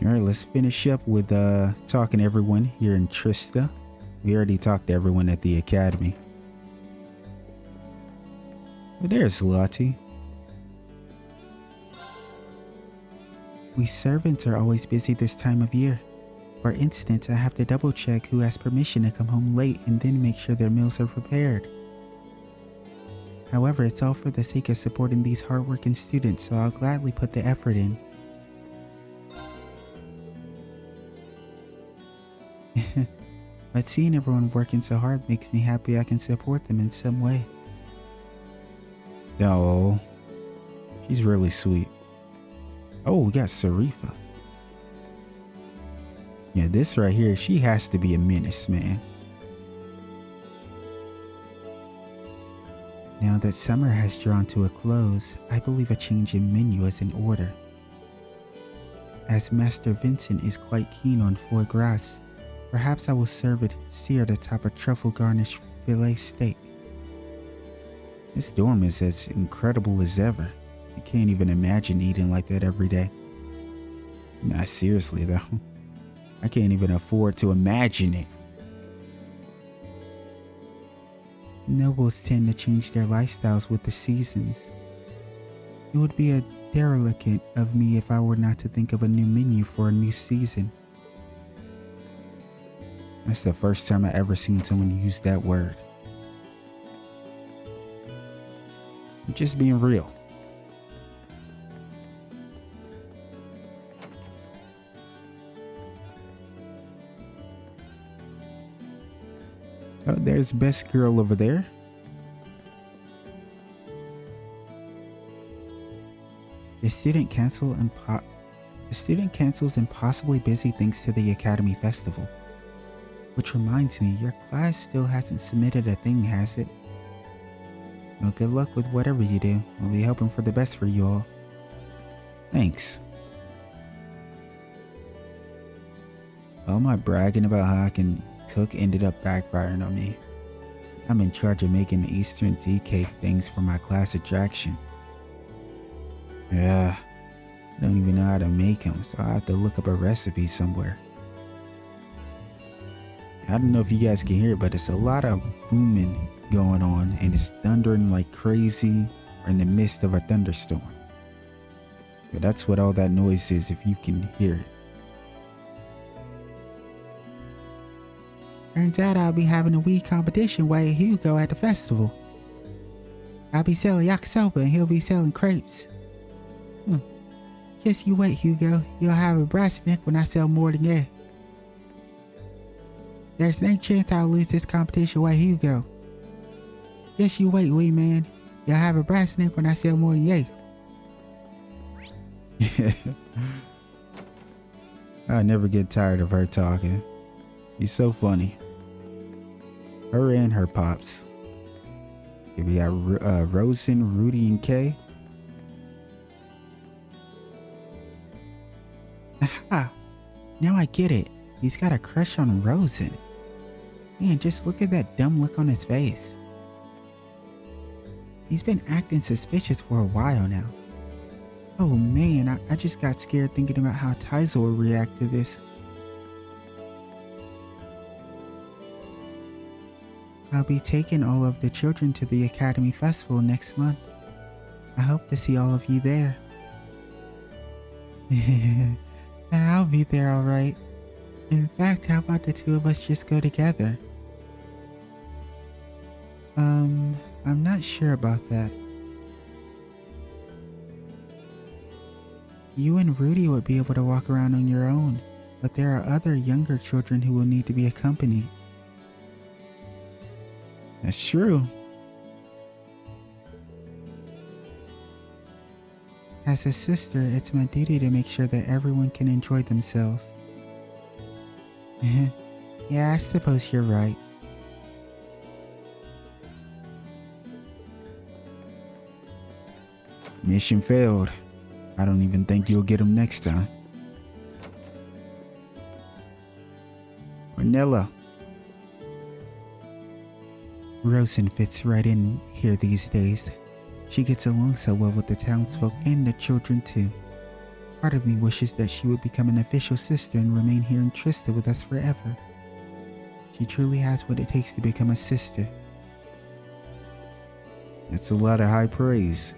Alright, let's finish up with talking to everyone here in Trista. We already talked to everyone at the academy. But there's Lottie. We servants are always busy this time of year. For instance, I have to double check who has permission to come home late and then make sure their meals are prepared. However, it's all for the sake of supporting these hardworking students, so I'll gladly put the effort in. But seeing everyone working so hard makes me happy I can support them in some way. Oh, she's really sweet. Oh, we got Sarifa. Yeah, this right here, she has to be a menace, man. Now that summer has drawn to a close, I believe a change in menu is in order. As Master Vincent is quite keen on foie gras, perhaps I will serve it seared atop a truffle garnished filet steak. This dorm is as incredible as ever. I can't even imagine eating like that every day. Nah, seriously though. I can't even afford to imagine it. Nobles tend to change their lifestyles with the seasons. It would be a derelict of me if I were not to think of a new menu for a new season. That's the first time I ever seen someone use that word. I'm just being real. Oh, there's best girl over there. The student cancels impossibly busy thanks to the Academy Festival. Which reminds me, your class still hasn't submitted a thing, has it? Well, good luck with whatever you do. I'll be hoping for the best for you all. Thanks. All my bragging about how I can cook ended up backfiring on me. I'm in charge of making the Eastern tea cake things for my class attraction. Yeah, I don't even know how to make them, so I have to look up a recipe somewhere. I don't know if you guys can hear it, but it's a lot of booming going on, and it's thundering like crazy in the midst of a thunderstorm. Yeah, that's what all that noise is, if you can hear it. Turns out I'll be having a wee competition with Hugo at the festival. I'll be selling yakisoba and he'll be selling crepes. Just you wait, Hugo. You'll have a brass neck when I sell more than you. There's no chance I'll lose this competition with Hugo. Just you wait, wee man. You'll have a brass neck when I sell more than you. I never get tired of her talking. She's so funny. Her and her pops. Okay, we got Rosen, Rudy, and Kay. Aha! Now I get it. He's got a crush on Rosen. Man, just look at that dumb look on his face. He's been acting suspicious for a while now. Oh man, I just got scared thinking about how Taizo will react to this. I'll be taking all of the children to the Academy Festival next month. I hope to see all of you there. I'll be there alright. In fact, how about the two of us just go together? I'm not sure about that. You and Rudy would be able to walk around on your own, but there are other younger children who will need to be accompanied. That's true. As a sister, it's my duty to make sure that everyone can enjoy themselves. Yeah, I suppose you're right. Mission failed. I don't even think you'll get him next time. Ornella. Rosen fits right in here these days. She gets along so well with the townsfolk and the children too. Part of me wishes that she would become an official sister and remain here in Trista with us forever. She truly has what it takes to become a sister. That's a lot of high praise.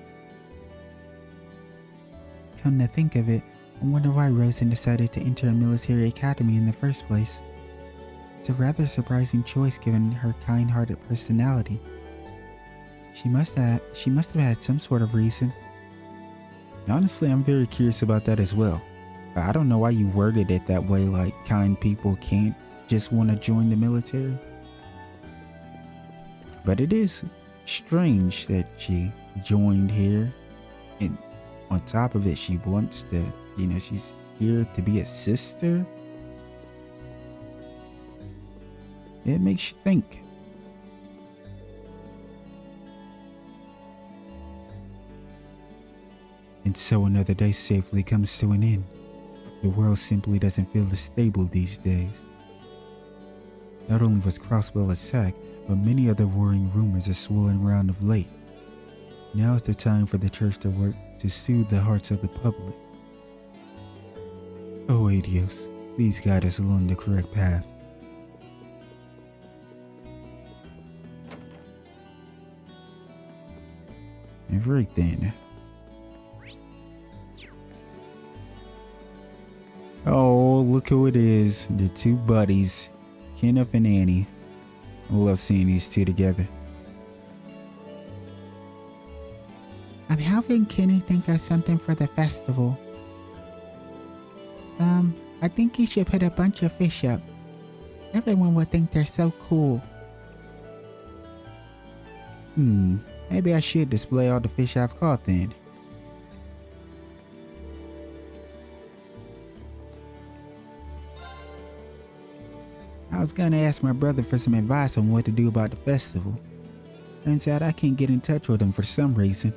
Come to think of it, I wonder why Rosen decided to enter a military academy in the first place. It's a rather surprising choice given her kind-hearted personality. She must have had some sort of reason. Honestly, I'm very curious about that as well. I don't know why you worded it that way, like kind people can't just want to join the military. But it is strange that she joined here, and on top of it, she wants to, she's here to be a sister. It makes you think. And so another day safely comes to an end. The world simply doesn't feel as stable these days. Not only was Crosswell attacked, but many other worrying rumors are swirling around of late. Now is the time for the church to work to soothe the hearts of the public. Oh, Adios, please guide us along the correct path. Right then. Oh, look who it is. The two buddies, Kenneth and Annie. I love seeing these two together. I'm helping Kenny think of something for the festival. I think he should put a bunch of fish up. Everyone would think they're so cool. Maybe I should display all the fish I've caught then. I was gonna ask my brother for some advice on what to do about the festival. Turns out I can't get in touch with him for some reason.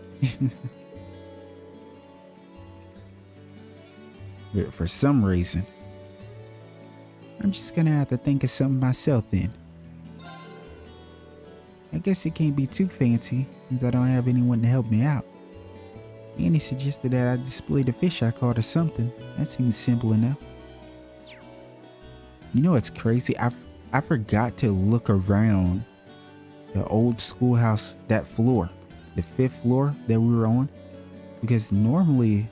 For some reason. I'm just gonna have to think of something myself then. I guess it can't be too fancy since I don't have anyone to help me out. Annie suggested that I display the fish I caught or something. That seems simple enough. You know what's crazy? I forgot to look around the old schoolhouse, that floor, the 5th floor that we were on, because normally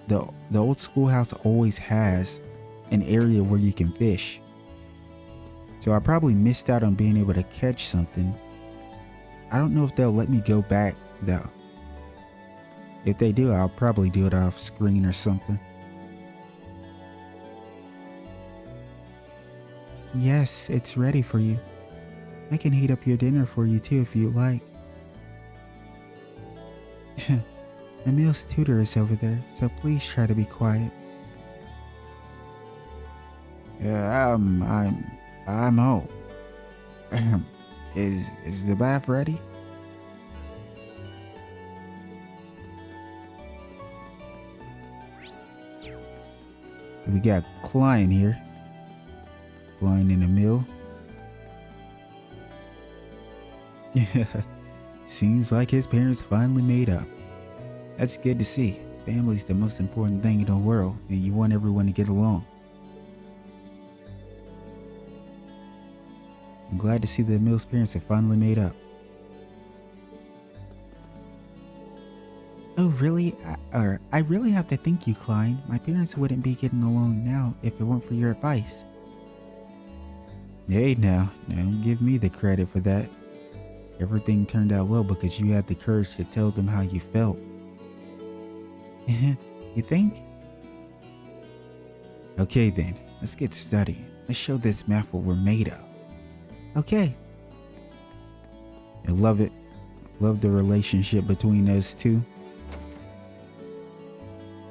the old schoolhouse always has an area where you can fish. So I probably missed out on being able to catch something. I don't know if they'll let me go back though. If they do, I'll probably do it off screen or something. Yes, it's ready for you. I can heat up your dinner for you too if you like. Emil's tutor is over there, so please try to be quiet. I'm home. Is the bath ready? We got Klein here. Klein and Emil. Seems like his parents finally made up. That's good to see. Family's the most important thing in the world, and you want everyone to get along. I'm glad to see that Emil's parents have finally made up. Oh, really? I really have to thank you, Klein. My parents wouldn't be getting along now if it weren't for your advice. Hey now, don't give me the credit for that. Everything turned out well because you had the courage to tell them how you felt. You think? Okay then, let's get studying. Let's show this math what we're made of. Okay. I love it. Love the relationship between those two.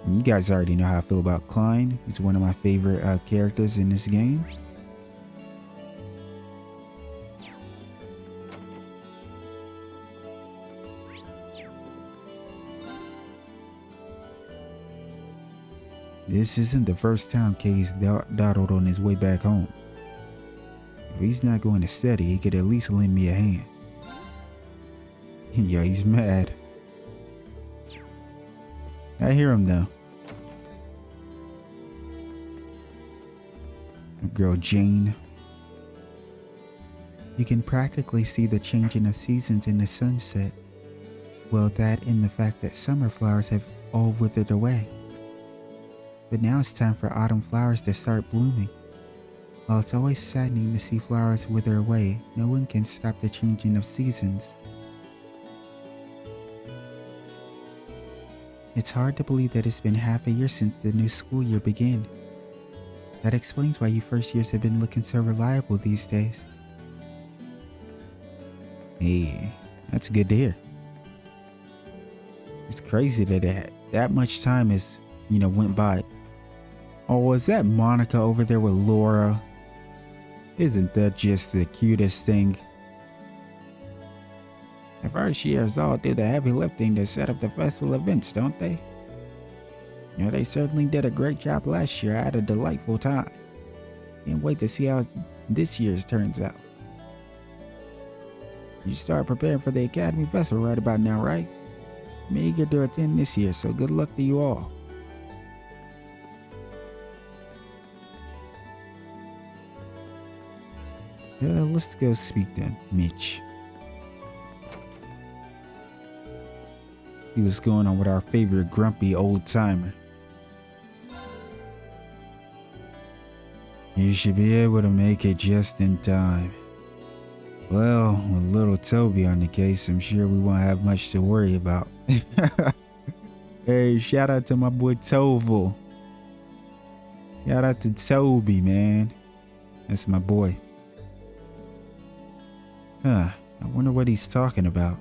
And you guys already know how I feel about Klein. He's one of my favorite characters in this game. This isn't the first time Kay's dawdled on his way back home. If he's not going to study, he could at least lend me a hand. Yeah, he's mad. I hear him though. girl Jane. You can practically see the changing of seasons in the sunset. Well, that and the fact that summer flowers have all withered away. But now it's time for autumn flowers to start blooming. While it's always saddening to see flowers wither away, no one can stop the changing of seasons. It's hard to believe that it's been half a year since the new school year began. That explains why you first years have been looking so reliable these days. Hey, that's good to hear. It's crazy that that much time has, went by. Oh, was that Monica over there with Laura? Isn't that just the cutest thing? The first years all do the heavy lifting to set up the festival events, don't they? They certainly did a great job last year. I had a delightful time. Can't wait to see how this year's turns out. You start preparing for the Academy Festival right about now, right? I'm eager to attend this year, so good luck to you all. Let's go speak to Micht. See what's going on with our favorite grumpy old timer. You should be able to make it just in time. Well, with little Toby on the case, I'm sure we won't have much to worry about. Hey, shout out to my boy Toval. Shout out to Toby, man. That's my boy. I wonder what he's talking about.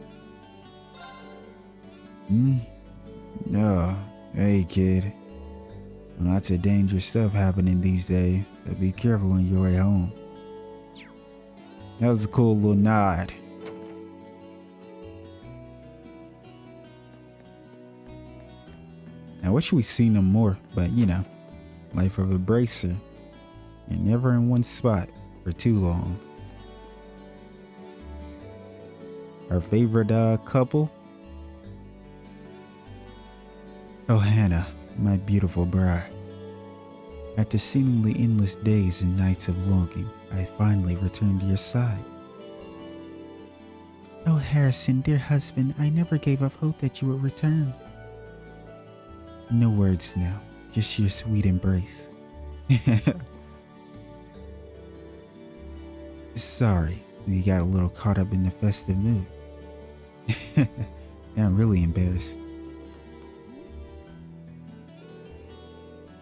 Oh, hey kid. Lots of dangerous stuff happening these days, so be careful on your way home. That was a cool little nod. I wish we'd seen him more, but life of a bracer. You're never in one spot for too long. Our favorite couple? Oh, Hannah, my beautiful bride. After seemingly endless days and nights of longing, I finally returned to your side. Oh, Harrison, dear husband, I never gave up hope that you would return. No words now, just your sweet embrace. Sorry, we got a little caught up in the festive mood. Now I'm really embarrassed.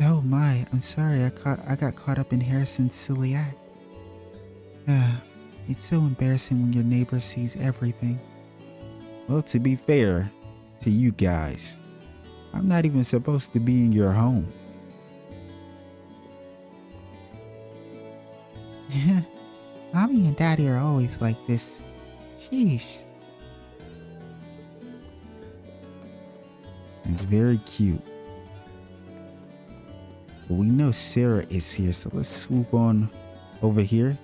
Oh my, I'm sorry, I got caught up in Harrison's silly act. It's so embarrassing when your neighbor sees everything. Well, to be fair to you guys, I'm not even supposed to be in your home. Mommy and Daddy are always like this. Sheesh. It's very cute. But we know Sarah is here, so let's swoop on over here.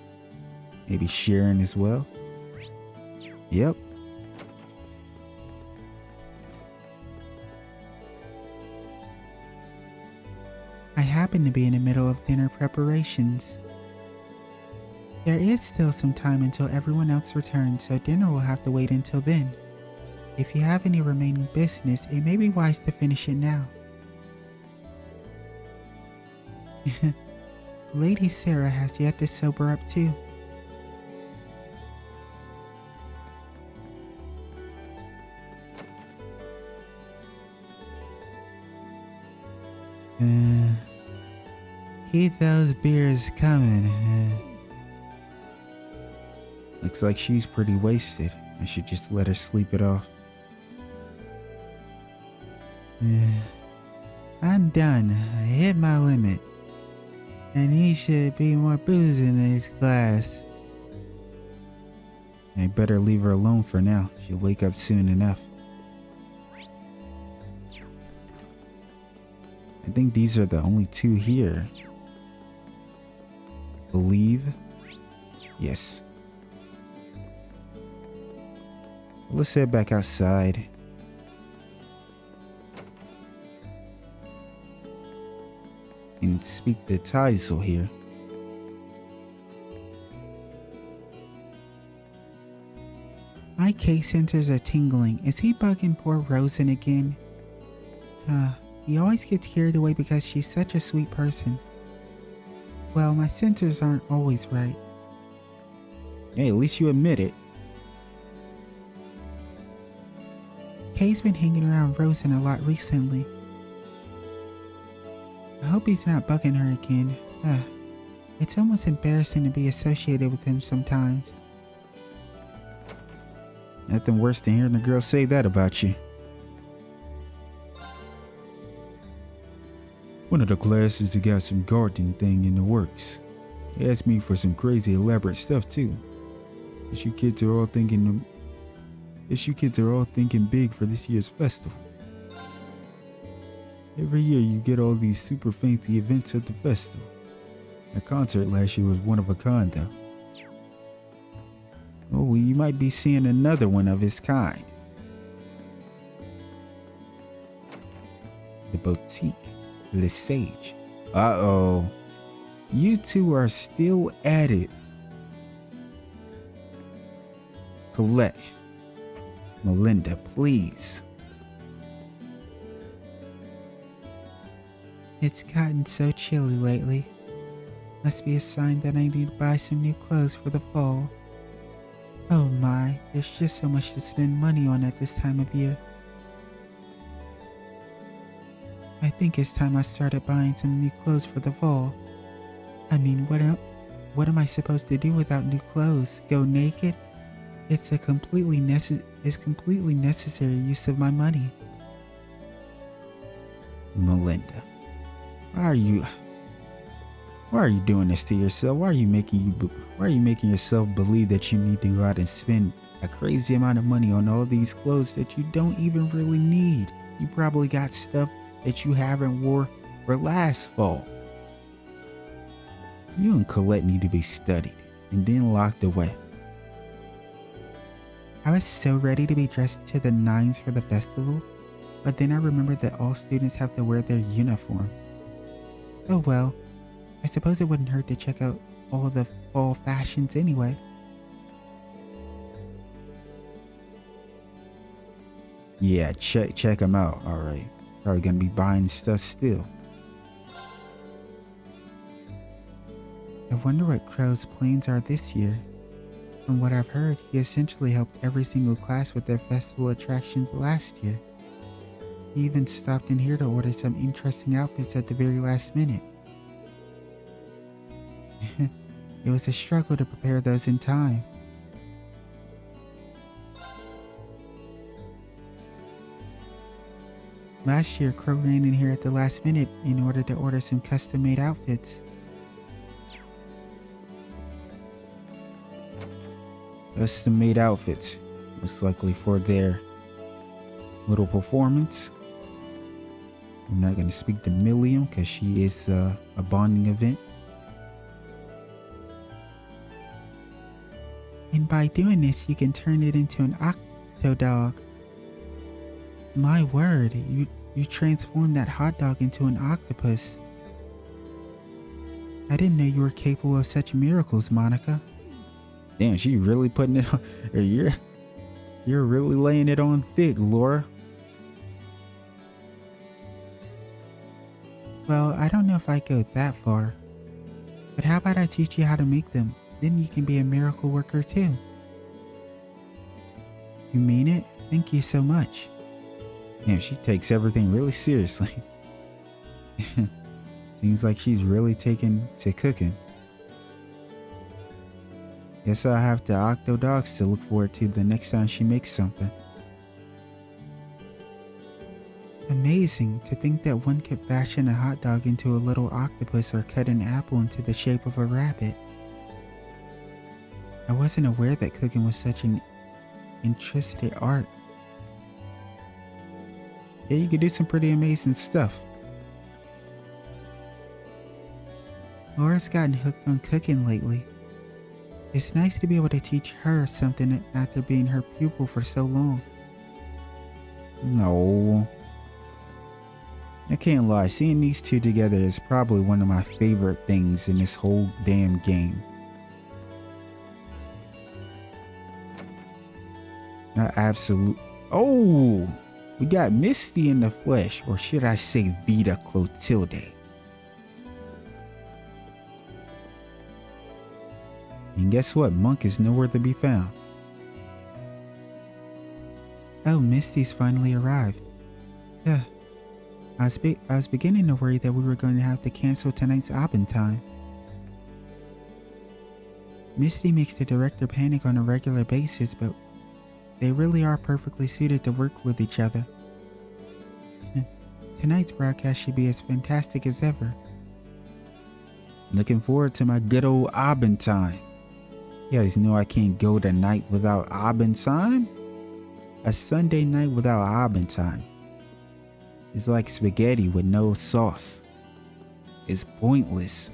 Maybe Sharon as well. Yep. I happen to be in the middle of dinner preparations. There is still some time until everyone else returns, so dinner will have to wait until then. If you have any remaining business, it may be wise to finish it now. Lady Sarah has yet to sober up too. Keep those beers coming. Looks like she's pretty wasted. I should just let her sleep it off. I'm done. I hit my limit. And he should be more booze in this glass. I better leave her alone for now. She'll wake up soon enough. I think these are the only two here. Believe? Yes. Let's head back outside. And speak to Teisel here. My case sensors are tingling. Is he bugging poor Rosen again? He always gets carried away because she's such a sweet person. Well, my sensors aren't always right. Hey, at least you admit it. Kay's been hanging around Rosen a lot recently. I hope he's not bugging her again. It's almost embarrassing to be associated with him sometimes. Nothing worse than hearing a girl say that about you. One of the classes that got some garden thing in the works. They asked me for some crazy elaborate stuff too. You kids are all thinking big for this year's festival. Every year you get all these super fancy events at the festival. The concert last year was one of a kind though. Oh, well, you might be seeing another one of its kind. The boutique, Le Sage. Uh-oh. You two are still at it. Colette. Melinda, please. It's gotten so chilly lately. Must be a sign that I need to buy some new clothes for the fall. Oh my, there's just so much to spend money on at this time of year. I think it's time I started buying some new clothes for the fall. I mean, what am I supposed to do without new clothes? Go naked? It's completely necessary use of my money. Melinda, why are you doing this to yourself? Why are you making yourself believe that you need to go out and spend a crazy amount of money on all these clothes that you don't even really need? You probably got stuff that you haven't wore for last fall. You and Colette need to be studied and then locked away. I was so ready to be dressed to the nines for the festival, but then I remembered that all students have to wear their uniform. Oh well, I suppose it wouldn't hurt to check out all the fall fashions anyway. Yeah, check them out, alright. Probably gonna be buying stuff still. I wonder what Crow's plans are this year. From what I've heard, he essentially helped every single class with their festival attractions last year. He even stopped in here to order some interesting outfits at the very last minute. It was a struggle to prepare those in time. Last year, Crow ran in here at the last minute in order to order some custom-made outfits. Custom-made outfits, most likely for their little performance. I'm not going to speak to Millium because she is a bonding event. And by doing this, you can turn it into an octo dog. My word, you transformed that hot dog into an octopus. I didn't know you were capable of such miracles, Monica. Damn, she really putting it on. You're really laying it on thick, Laura. Well, I don't know if I'd go that far. But how about I teach you how to make them? Then you can be a miracle worker too. You mean it? Thank you so much. Damn, she takes everything really seriously. Seems like she's really taken to cooking. Guess I'll have the octo dogs to look forward to the next time she makes something. Amazing to think that one could fashion a hot dog into a little octopus or cut an apple into the shape of a rabbit. I wasn't aware that cooking was such an intricate art. Yeah, you could do some pretty amazing stuff. Laura's gotten hooked on cooking lately. It's nice to be able to teach her something after being her pupil for so long. No. I can't lie, seeing these two together is probably one of my favorite things in this whole damn game. Absolute. Oh, we got Misty in the flesh, or should I say Vita Clotilde. And guess what? Monk is nowhere to be found. Oh, Misty's finally arrived. Yeah, I was beginning to worry that we were going to have to cancel tonight's Abend time. Misty makes the director panic on a regular basis, but they really are perfectly suited to work with each other. Tonight's broadcast should be as fantastic as ever. Looking forward to my good old Abend time. You guys know I can't go the night without Abend time. A Sunday night without Abend time. It's like spaghetti with no sauce. It's pointless.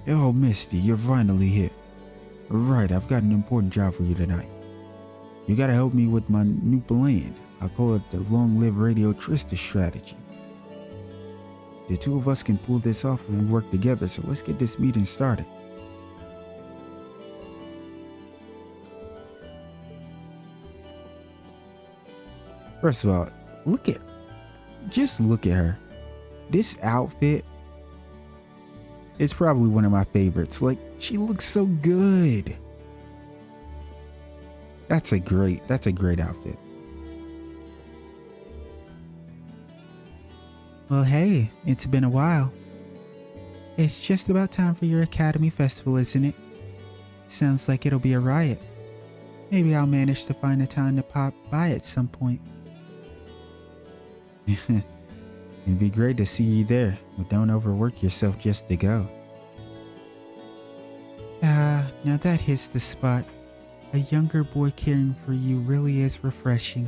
Oh, Misty, you're finally here. Right, I've got an important job for you tonight. You gotta help me with my new plan. I call it the Long Live Radio Trista strategy. The two of us can pull this off if we work together, so let's get this meeting started. First of all, just look at her. This outfit is probably one of my favorites. Like, she looks so good. That's a great outfit. Well, hey, it's been a while. It's just about time for your Academy Festival, isn't it? Sounds like it'll be a riot. Maybe I'll manage to find a time to pop by at some point. It'd be great to see you there, but don't overwork yourself just to go. Now that hits the spot. A younger boy caring for you really is refreshing.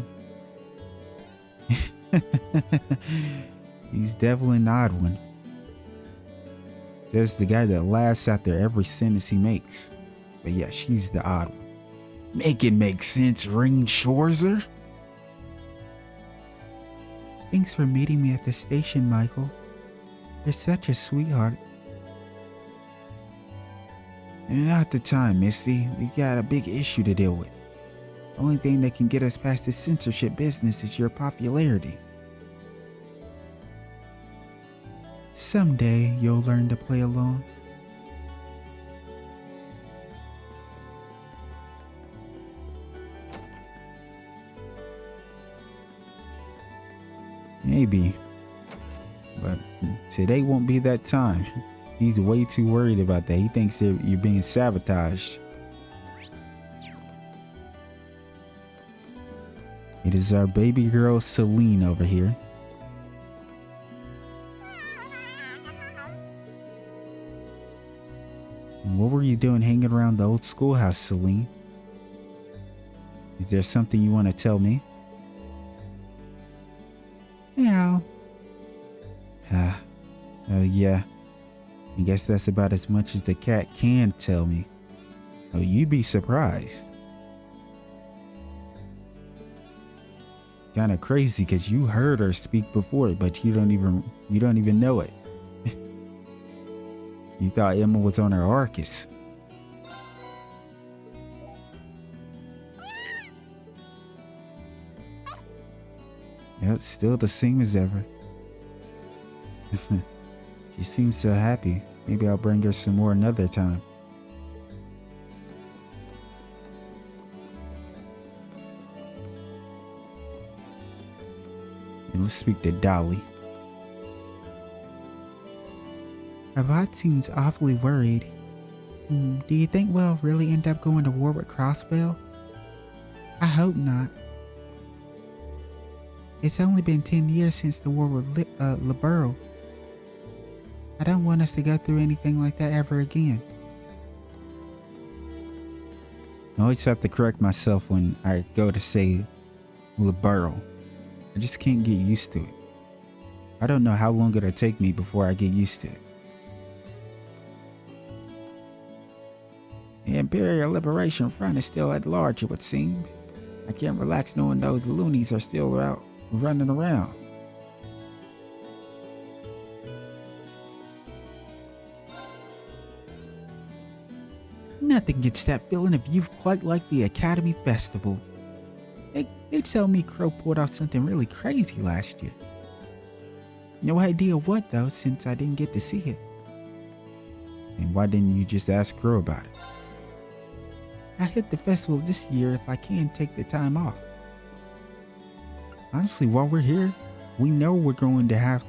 He's definitely an odd one. Just the guy that laughs after every sentence he makes. But yeah, she's the odd one. Make it make sense, Ring Schwarzer. Thanks for meeting me at the station, Michael. You're such a sweetheart. Not the time, Misty. We got a big issue to deal with. The only thing that can get us past this censorship business is your popularity. Someday you'll learn to play along. Maybe. But today won't be that time. He's way too worried about that. He thinks that you're being sabotaged. It is our baby girl Celine over here. What were you doing hanging around the old schoolhouse, Celine? Is there something you want to tell me? Meow. Yeah. I guess that's about as much as the cat can tell me. Oh, you'd be surprised. Kind of crazy because you heard her speak before, but you don't even know it. You thought Emma was on her Arcus. Yep, still the same as ever. She seems so happy. Maybe I'll bring her some more another time. And let's speak to Dolly. Abad seems awfully worried. Do you think we'll really end up going to war with Crossbell? I hope not. It's only been 10 years since the war with Liberal. I don't want us to go through anything like that ever again. I always have to correct myself when I go to say Liberal. I just can't get used to it. I don't know how long it'll take me before I get used to it. The Imperial Liberation Front is still at large, it would seem. I can't relax knowing those loonies are still out running around. Nothing gets that feeling of youth quite like the Academy Festival. They tell me Crow pulled off something really crazy last year. No idea what though, since I didn't get to see it. And why didn't you just ask Crow about it? I hit the festival this year if I can take the time off. Honestly, while we're here, we know we're going to have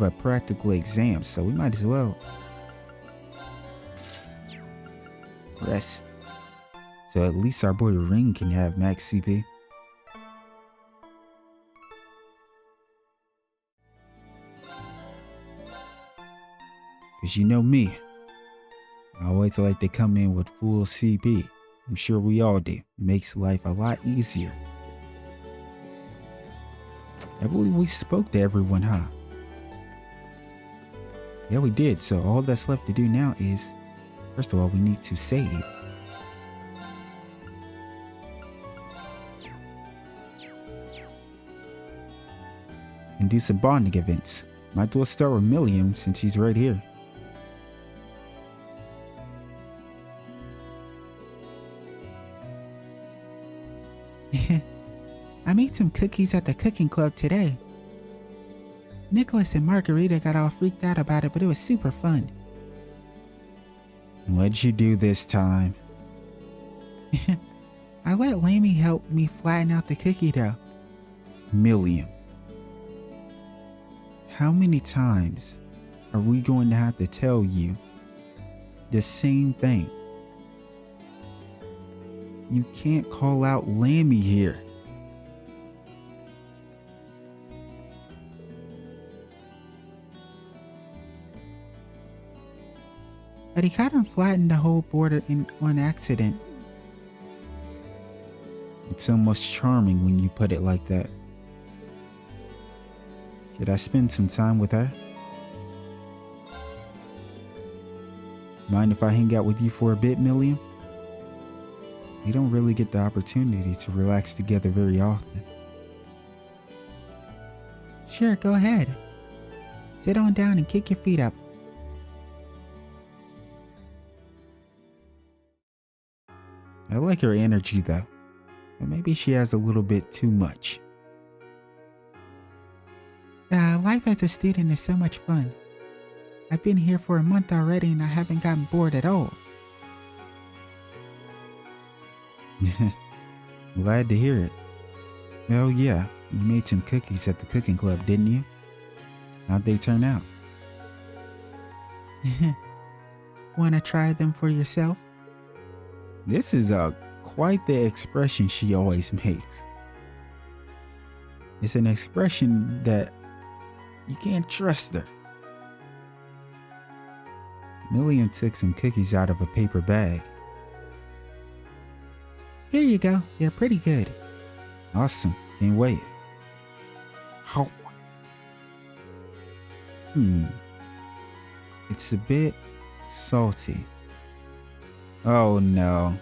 a practical exam, so we might as well rest. So at least our boy Ring can have max CP. Cause you know me, I always like to come in with full CP. I'm sure we all do. Makes life a lot easier. I believe we spoke to everyone, huh? Yeah, we did. So all that's left to do now is, first of all, we need to save. And do some bonding events. Might as well start with Millium since he's right here. I made some cookies at the cooking club today. Nicholas and Margarita got all freaked out about it, but it was super fun. What'd you do this time? I let Lammy help me flatten out the cookie dough. Millium. How many times are we going to have to tell you the same thing? You can't call out Lammy here. But he kind of flattened the whole border on accident. It's almost charming when you put it like that. Should I spend some time with her? Mind if I hang out with you for a bit, Millium? We don't really get the opportunity to relax together very often. Sure, go ahead. Sit on down and kick your feet up. I like her energy though, but maybe she has a little bit too much. Life as a student is so much fun. I've been here for a month already and I haven't gotten bored at all. Glad to hear it. Oh yeah, you made some cookies at the cooking club, didn't you? How'd they turn out? Wanna try them for yourself? This is quite the expression she always makes. It's an expression that you can't trust her. Millium took some cookies out of a paper bag. Here you go. They're pretty good. Awesome. Can't wait. Oh. It's a bit salty. Oh no.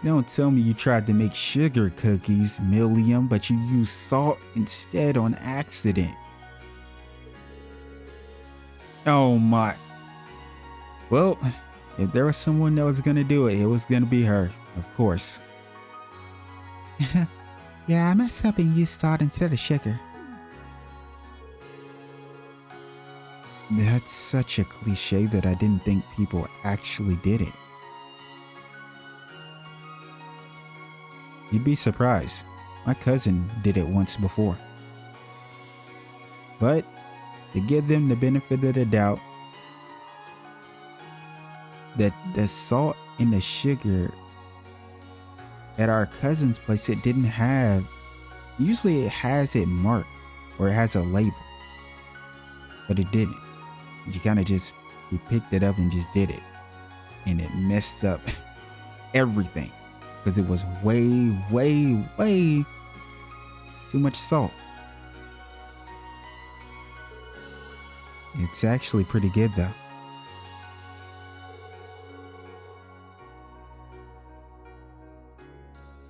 Don't tell me you tried to make sugar cookies, Millium, but you used salt instead on accident. Oh my. Well, if there was someone that was gonna do it, it was gonna be her, of course. Yeah, I messed up and used salt instead of sugar. That's such a cliche that I didn't think people actually did it. You'd be surprised. My cousin did it once before. But to give them the benefit of the doubt, that the salt and the sugar at our cousin's place, it didn't have, usually it has it marked or it has a label, but it didn't. You kind of just, we picked it up and just did it, and it messed up everything because it was way too much salt. It's actually pretty good though.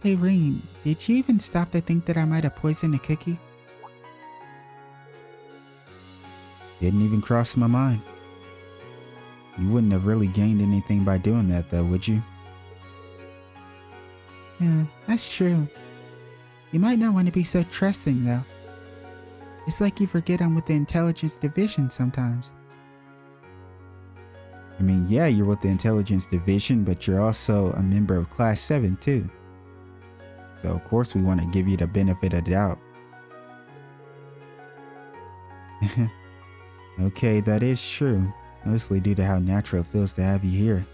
Hey Rain, did you even stop to think that I might have poisoned a cookie? Didn't even cross my mind. You wouldn't have really gained anything by doing that though, would you? Yeah, that's true. You might not want to be so trusting though. It's like you forget I'm with the intelligence division sometimes. I mean, yeah, you're with the intelligence division, but you're also a member of class 7 too. So of course we want to give you the benefit of the doubt. Okay, that is true. Mostly due to how natural it feels to have you here.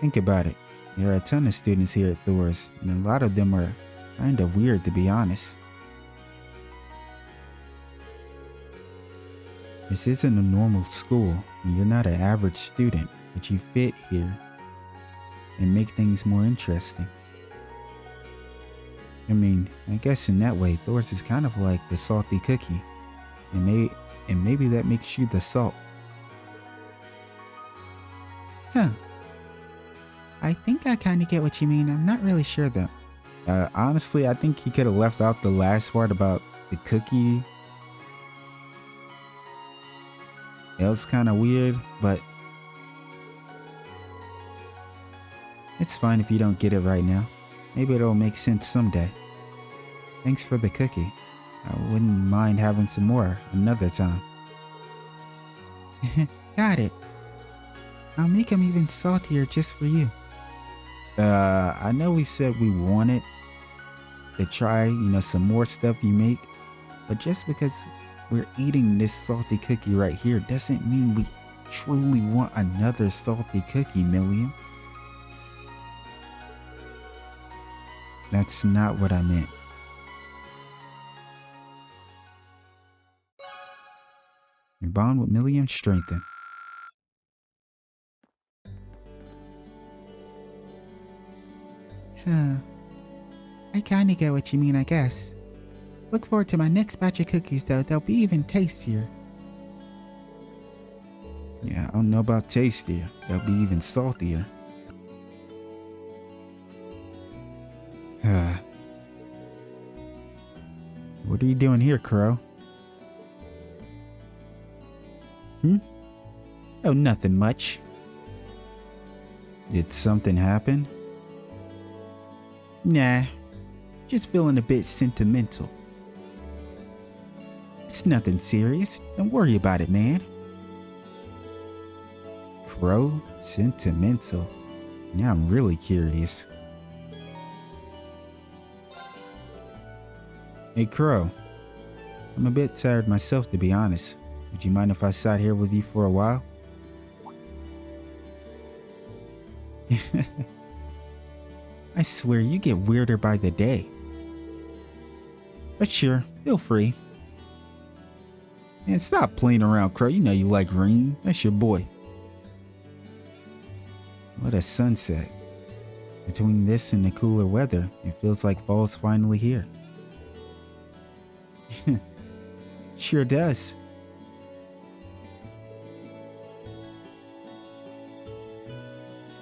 Think about it. There are a ton of students here at þOR's, and a lot of them are kinda weird to be honest. This isn't a normal school, and you're not an average student, but you fit here and make things more interesting. I mean, I guess in that way, þOR's is kind of like the salty cookie, and maybe that makes you the salt. Huh. I think I kind of get what you mean. I'm not really sure though. Honestly, I think he could have left out the last part about the cookie. It was kind of weird, but it's fine if you don't get it right now. Maybe it'll make sense someday. Thanks for the cookie. I wouldn't mind having some more another time. Got it. I'll make them even saltier just for you. I know we said we wanted to try, some more stuff you make, but just because we're eating this salty cookie right here doesn't mean we truly want another salty cookie, Millium. That's not what I meant. Your bond with Millium strengthened. Huh. I kinda get what you mean, I guess. Look forward to my next batch of cookies though, they'll be even tastier. Yeah, I don't know about tastier. They'll be even saltier. What are you doing here, Crow? Oh, nothing much. Did something happen? Nah, just feeling a bit sentimental. It's nothing serious. Don't worry about it, man. Crow? Sentimental? Now I'm really curious. Hey, Crow. I'm a bit tired myself, to be honest. Would you mind if I sat here with you for a while? I swear you get weirder by the day. But sure, feel free. Man, stop playing around, Crow. You know you like green. That's your boy. What a sunset. Between this and the cooler weather, it feels like fall's finally here. Sure does.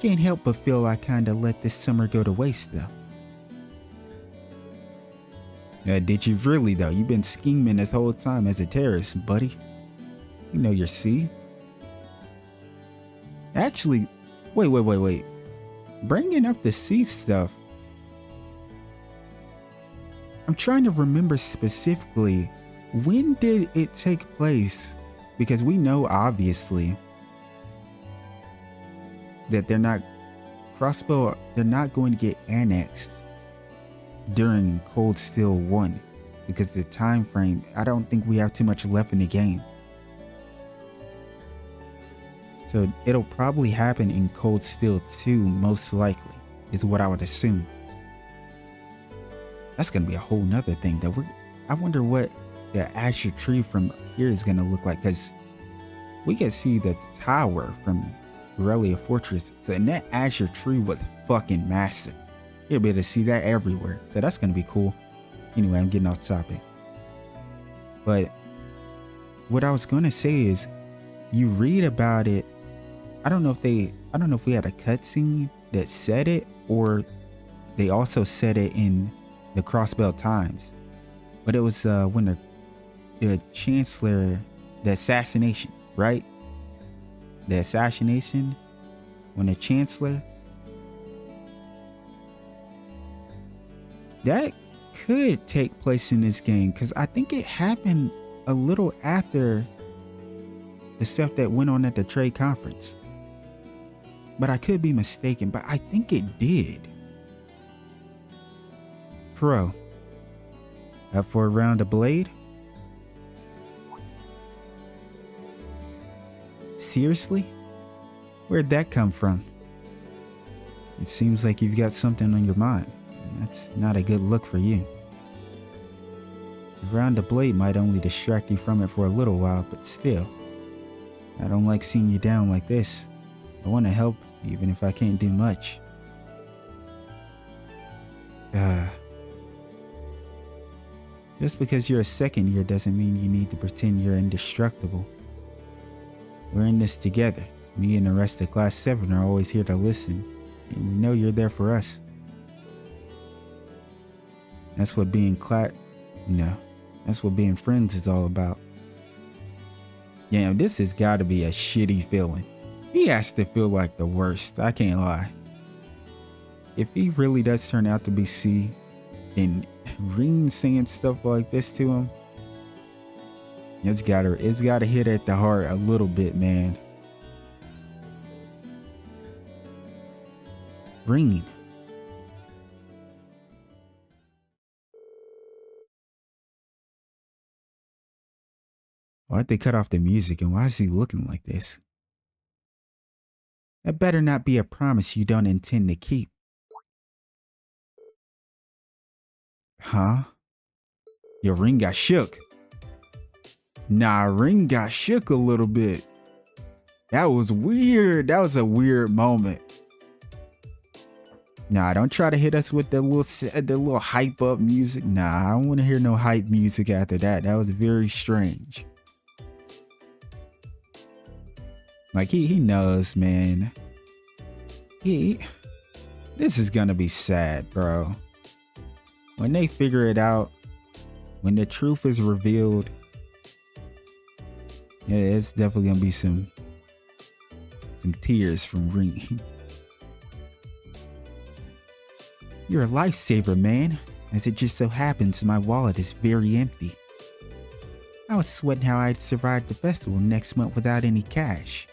Can't help but feel I kinda let this summer go to waste though. Did you really though? You've been scheming this whole time as a terrorist, buddy. You know your C. Actually, wait. Bringing up the C stuff. I'm trying to remember specifically, when did it take place? Because we know obviously that they're not going to get annexed during Cold Steel 1 because the time frame, I don't think we have too much left in the game. So it'll probably happen in Cold Steel 2 most likely, is what I would assume. That's gonna be a whole nother thing though. I wonder what the Azure Tree from here is gonna look like, because we can see the tower from Aurelia Fortress. So, and that Azure Tree was fucking massive. You'll be able to see that everywhere. So that's gonna be cool. Anyway, I'm getting off topic. But what I was gonna say is, you read about it. I don't know if we had a cutscene that said it, or they also said it in the Crossbell Times. But it was when the Chancellor, the assassination, right? The assassination on the Chancellor. That could take place in this game because I think it happened a little after the stuff that went on at the trade conference. But I could be mistaken, but I think it did. Pro, up for a round of Blade? Seriously? Where'd that come from? It seems like you've got something on your mind. That's not a good look for you. A round of Blade might only distract you from it for a little while, but still. I don't like seeing you down like this. I want to help, even if I can't do much. Just because you're a second year doesn't mean you need to pretend you're indestructible. We're in this together. Me and the rest of Class 7 are always here to listen, and we know you're there for us. That's what being that's what being friends is all about. Damn, this has got to be a shitty feeling. He has to feel like the worst, I can't lie. If he really does turn out to be C, and Reen saying stuff like this to him, it's gotta hit at the heart a little bit, man. Reen. Why'd they cut off the music and why is he looking like this? That better not be a promise you don't intend to keep. Huh? Your ring got shook. Nah, ring got shook a little bit. That was weird. That was a weird moment. Nah, don't try to hit us with the little hype up music. Nah, I don't want to hear no hype music after that. That was very strange. Like he knows, man. This is gonna be sad, bro. When they figure it out, when the truth is revealed, yeah, it's definitely gonna be some tears from Ring. You're a lifesaver, man. As it just so happens, my wallet is very empty. I was sweating how I'd survive the festival next month without any cash.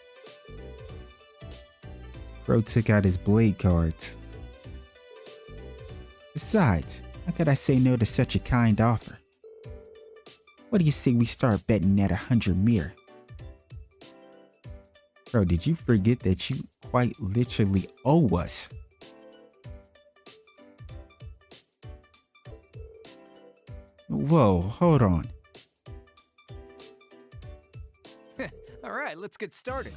Bro took out his blade cards. Besides, how could I say no to such a kind offer? What do you say we start betting at 100 mir? Bro, did you forget that you quite literally owe us? Whoa, hold on. All right, let's get started.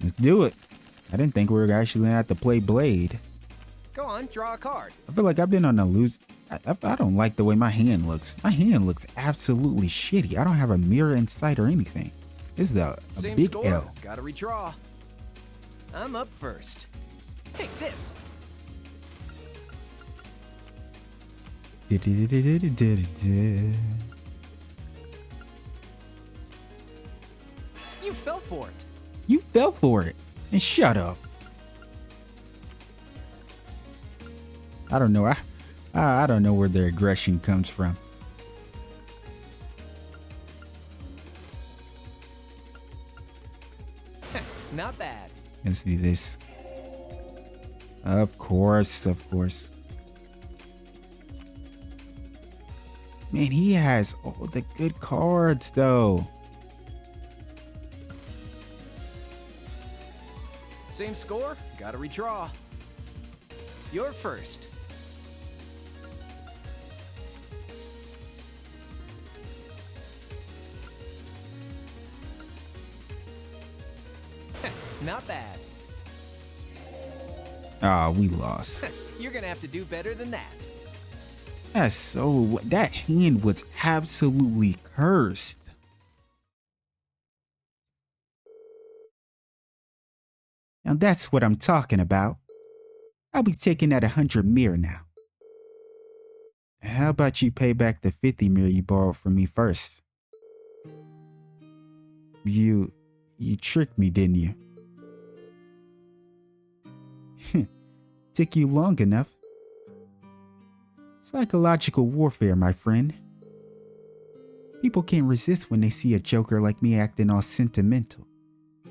Let's do it. I didn't think we were actually gonna have to play Blade. Go on, draw a card. I feel like I've been on a lose. I don't like the way my hand looks. My hand looks absolutely shitty. I don't have a mirror in sight or anything. This is a Same big score. L. Gotta redraw. I'm up first. Take this. You fell for it. You fell for it. And shut up. I don't know. I don't know where their aggression comes from. Not bad. Let's do this. Of course, of course. Man, he has all the good cards, though. Same score. Gotta redraw. You're first. Not bad. Ah, we lost. You're gonna have to do better than that. That hand was absolutely cursed. Now that's what I'm talking about. I'll be taking that 100 mir now. How about you pay back the 50 mir you borrowed from me first? You tricked me, didn't you? Took you long enough. Psychological warfare, my friend. People can't resist when they see a joker like me acting all sentimental.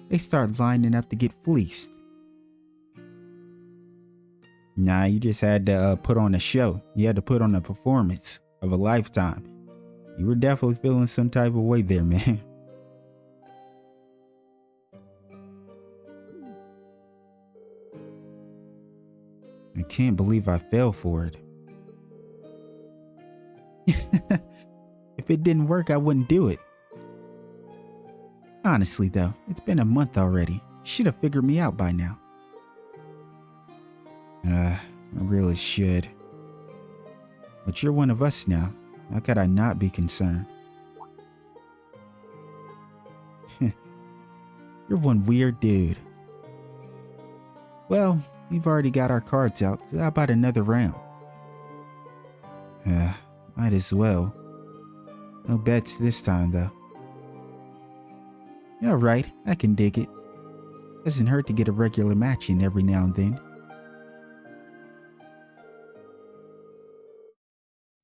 They start lining up to get fleeced. Nah, you just had to put on a show. You had to put on a performance of a lifetime. You were definitely feeling some type of way there, man. I can't believe I fell for it. If it didn't work, I wouldn't do it. Honestly, though, it's been a month already. Should have figured me out by now. I really should. But you're one of us now. How could I not be concerned? You're one weird dude. Well, we've already got our cards out, so how about another round? Might as well. No bets this time, though. Alright, I can dig it. Doesn't hurt to get a regular match in every now and then.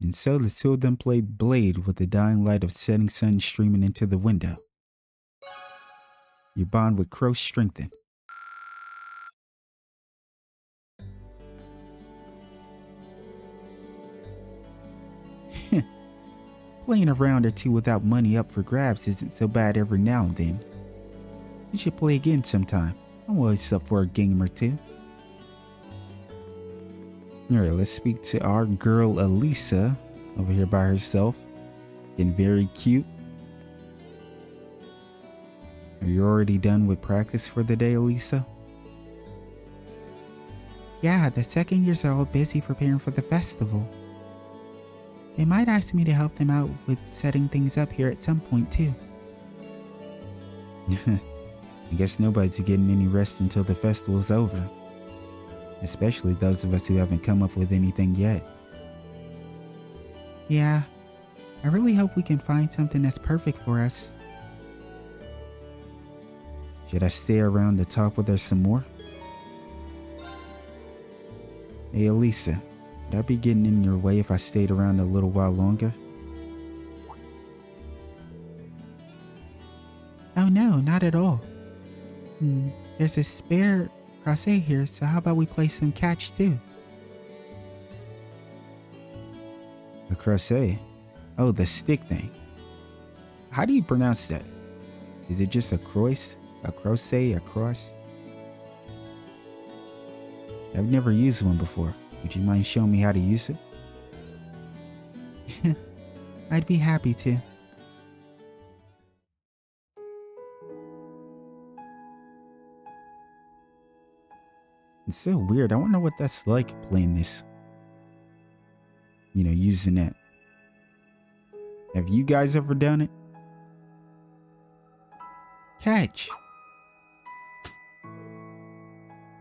And so the two of them played Blade with the dying light of setting sun streaming into the window. Your bond with Crow strengthened. Playing a round or two without money up for grabs isn't so bad every now and then. We should play again sometime. I'm always up for a game or two. Alright, let's speak to our girl Elisa over here by herself. Getting very cute. Are you already done with practice for the day, Elisa? Yeah, the second years are all busy preparing for the festival. They might ask me to help them out with setting things up here at some point too. I guess nobody's getting any rest until the festival's over. Especially those of us who haven't come up with anything yet. Yeah, I really hope we can find something that's perfect for us. Should I stay around to talk with her some more? Hey Elisa, would I be getting in your way if I stayed around a little while longer? Oh no, not at all. There's a spare crossé here, so how about we play some catch too? A crossé? Oh, the stick thing. How do you pronounce that? Is it just a cross? A crossé? A cross? I've never used one before. Would you mind showing me how to use it? I'd be happy to. It's so weird. I wonder what that's like playing this. You know, using that. Have you guys ever done it? Catch.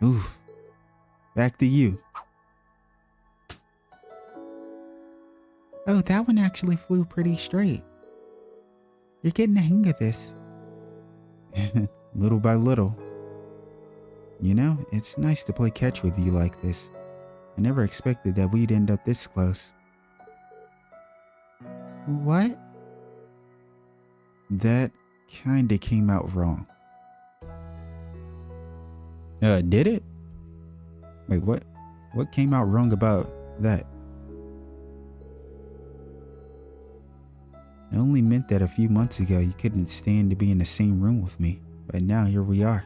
Oof. Back to you. Oh, that one actually flew pretty straight. You're getting the hang of this. Little by little. You know, it's nice to play catch with you like this. I never expected that we'd end up this close. What? That kinda came out wrong. Did it? Wait, what? What came out wrong about that? It only meant that a few months ago you couldn't stand to be in the same room with me, but now here we are.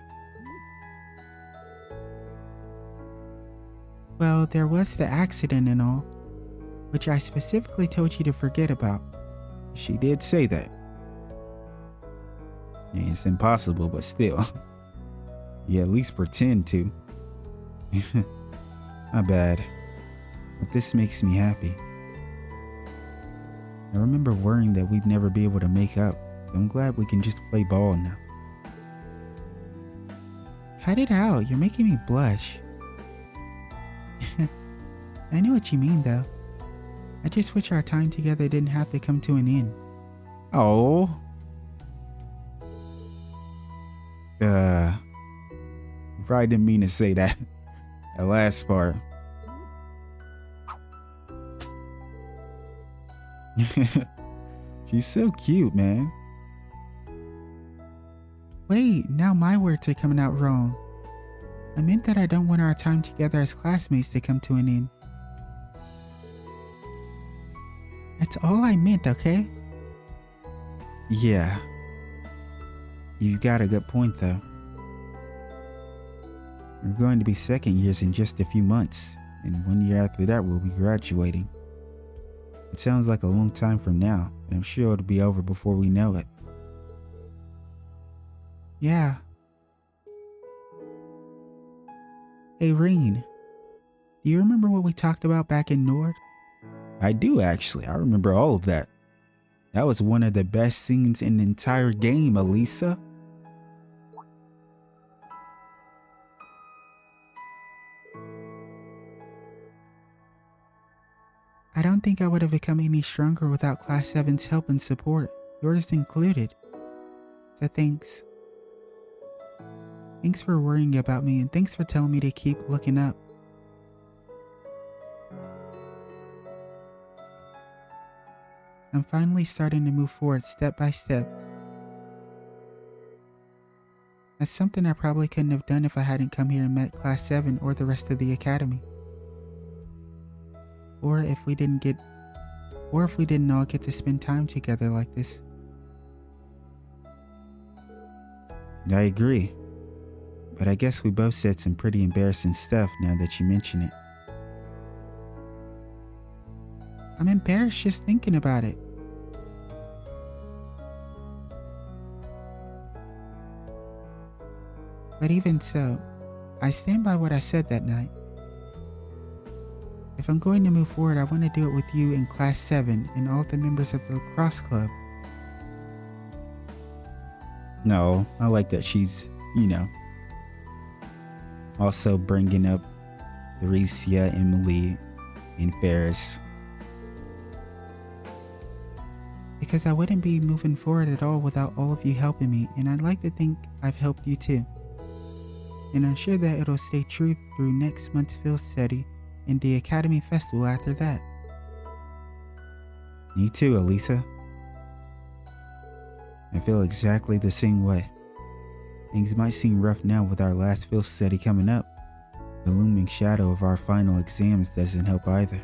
Well, there was the accident and all, which I specifically told you to forget about. She did say that. Yeah, it's impossible, but still. You at least pretend to. My bad. But this makes me happy. I remember worrying that we'd never be able to make up. So I'm glad we can just play ball now. Cut it out, you're making me blush. I know what you mean though. I just wish our time together didn't have to come to an end. Oh. Probably didn't mean to say that. That last part. She's so cute, man. Wait, now my words are coming out wrong. I meant that I don't want our time together as classmates to come to an end. That's all I meant, okay? Yeah. You got a good point, though. We're going to be second years in just a few months, and 1 year after that we'll be graduating. It sounds like a long time from now, but I'm sure it'll be over before we know it. Yeah. Hey, Reen. Do you remember what we talked about back in Nord? I do, actually. I remember all of that. That was one of the best scenes in the entire game, Elisa. I don't think I would have become any stronger without Class 7's help and support, yours included. So thanks. Thanks for worrying about me, and thanks for telling me to keep looking up. I'm finally starting to move forward step by step. That's something I probably couldn't have done if I hadn't come here and met Class 7 or the rest of the academy. Or if we didn't all get to spend time together like this. I agree. But I guess we both said some pretty embarrassing stuff now that you mention it. I'm embarrassed just thinking about it. But even so, I stand by what I said that night. If I'm going to move forward, I want to do it with you in Class 7 and all the members of the lacrosse club. No, I like that she's, also bringing up Theresia, Emily, and Ferris. Because I wouldn't be moving forward at all without all of you helping me, and I'd like to think I've helped you too. And I'm sure that it'll stay true through next month's field study and the Academy Festival after that. Me too, Elisa. I feel exactly the same way. Things might seem rough now with our last field study coming up. The looming shadow of our final exams doesn't help either.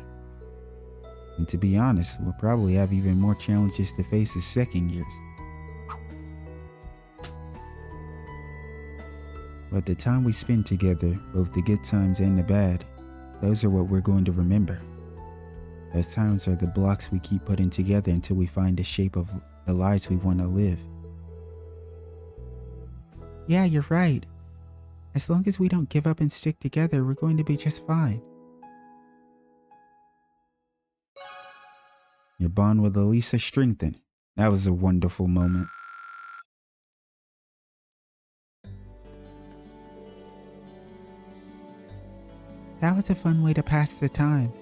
And to be honest, we'll probably have even more challenges to face as second years. But the time we spend together, both the good times and the bad, those are what we're going to remember. Those times are the blocks we keep putting together until we find the shape of the lives we want to live. Yeah, you're right. As long as we don't give up and stick together, we're going to be just fine. Your bond with Elisa strengthened. That was a wonderful moment. That was a fun way to pass the time.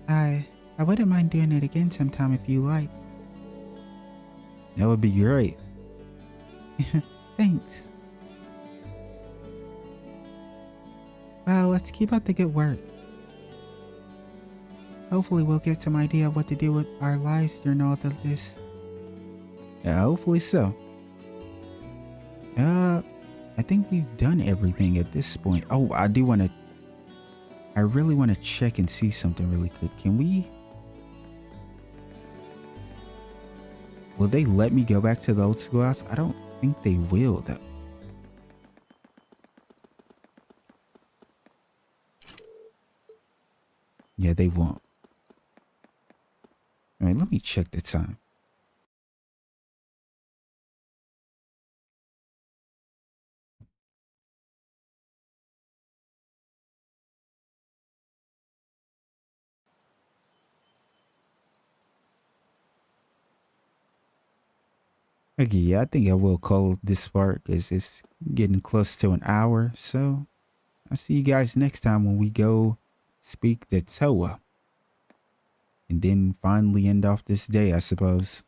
I wouldn't mind doing it again sometime if you like. That would be great. Thanks. Well, let's keep up the good work. Hopefully we'll get some idea of what to do with our lives during all of this. Yeah, hopefully so. I think we've done everything at this point. Oh, I really want to check and see something really quick. Can we? Will they let me go back to the old schoolhouse? I don't think they will, though. Yeah, they won't. All right, let me check the time. Okay, yeah, I think I will call this part because it's getting close to an hour. So I'll see you guys next time when we go speak to Toa. And then finally end off this day, I suppose.